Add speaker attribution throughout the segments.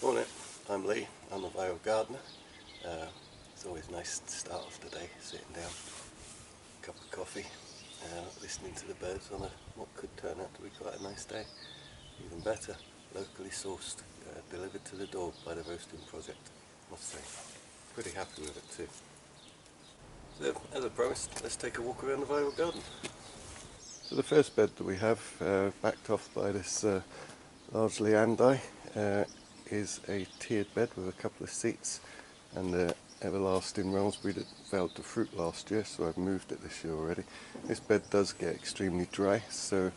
Speaker 1: Morning, I'm Lee, I'm a viral gardener. It's always nice to start off the day sitting down, cup of coffee, listening to the birds on what could turn out to be quite a nice day. Even better, locally sourced, delivered to the door by the Roasting Project, I must say. Pretty happy with it too. So, as I promised, let's take a walk around the viral garden. So the first bed that we have, backed off by this largely Andai, is a tiered bed with a couple of seats and the everlasting raspberry that failed to fruit last year, so I've moved it this year already. This bed does get extremely dry, so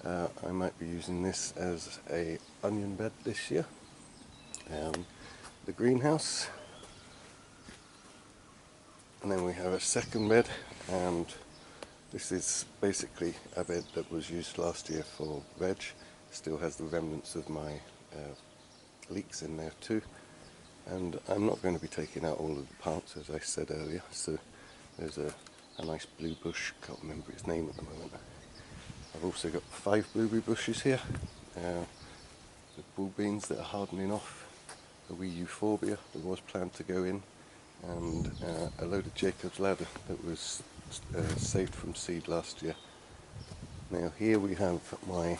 Speaker 1: I might be using this as a onion bed this year. The greenhouse, and then we have a second bed, and this is basically a bed that was used last year for veg. Still has the remnants of my leeks in there too, and I'm not going to be taking out all of the plants as I said earlier. So there's a nice blue bush, can't remember its name at the moment. I've also got 5 blueberry bushes here, the bull beans that are hardening off, a wee euphorbia that was planned to go in, and a load of Jacob's ladder that was saved from seed last year. Now here we have my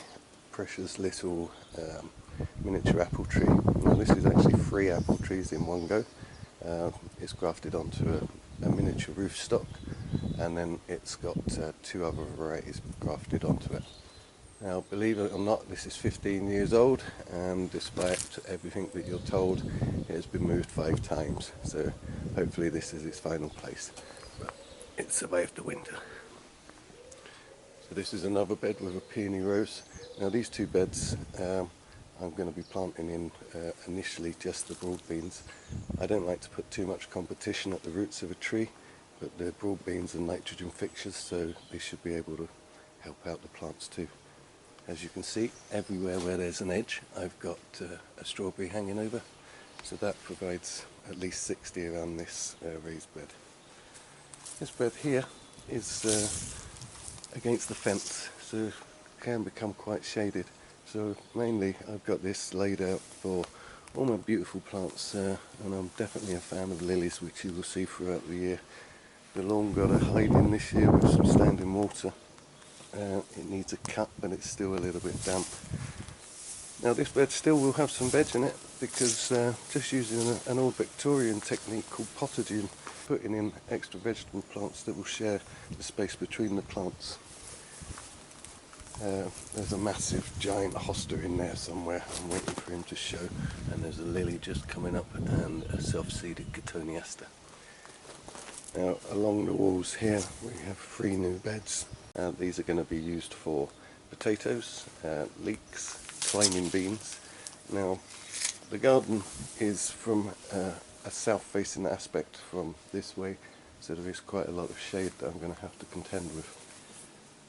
Speaker 1: precious little miniature apple tree. Now this is actually 3 apple trees in one go. It's grafted onto a miniature rootstock, and then it's got 2 other varieties grafted onto it. Now believe it or not, this is 15 years old, and despite everything that you're told, it has been moved 5 times, so hopefully this is its final place. But it survived the winter. So this is another bed with a Peony Rose. Now these 2 beds I'm going to be planting in initially just the broad beans. I don't like to put too much competition at the roots of a tree, but the broad beans are nitrogen fixtures, so they should be able to help out the plants too. As you can see, everywhere where there's an edge I've got a strawberry hanging over, so that provides at least 60 around this raised bed. This bed here is against the fence, so it can become quite shaded. So mainly I've got this laid out for all my beautiful plants, and I'm definitely a fan of lilies, which you will see throughout the year. The lawn got a hiding this year with some standing water. It needs a cut, but it's still a little bit damp. Now this bed still will have some veg in it, because just using an old Victorian technique called pottaging, putting in extra vegetable plants that will share the space between the plants. There's a massive giant Hosta in there somewhere, I'm waiting for him to show, and there's a lily just coming up and a self-seeded Cotoneaster. Now along the walls here we have 3 new beds. These are going to be used for potatoes, leeks, climbing beans. Now the garden is from a south facing aspect from this way, so there is quite a lot of shade that I'm going to have to contend with.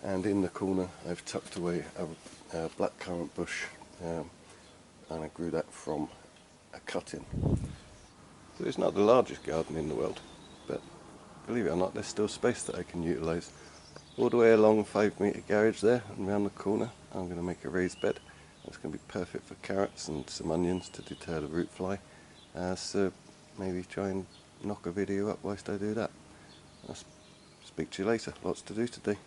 Speaker 1: And in the corner I've tucked away a blackcurrant bush, and I grew that from a cutting. So it's not the largest garden in the world, but believe it or not, there's still space that I can utilise. All the way along 5-metre garage there and round the corner I'm going to make a raised bed. It's going to be perfect for carrots and some onions to deter the root fly, so maybe try and knock a video up whilst I do that. I'll speak to you later, lots to do today.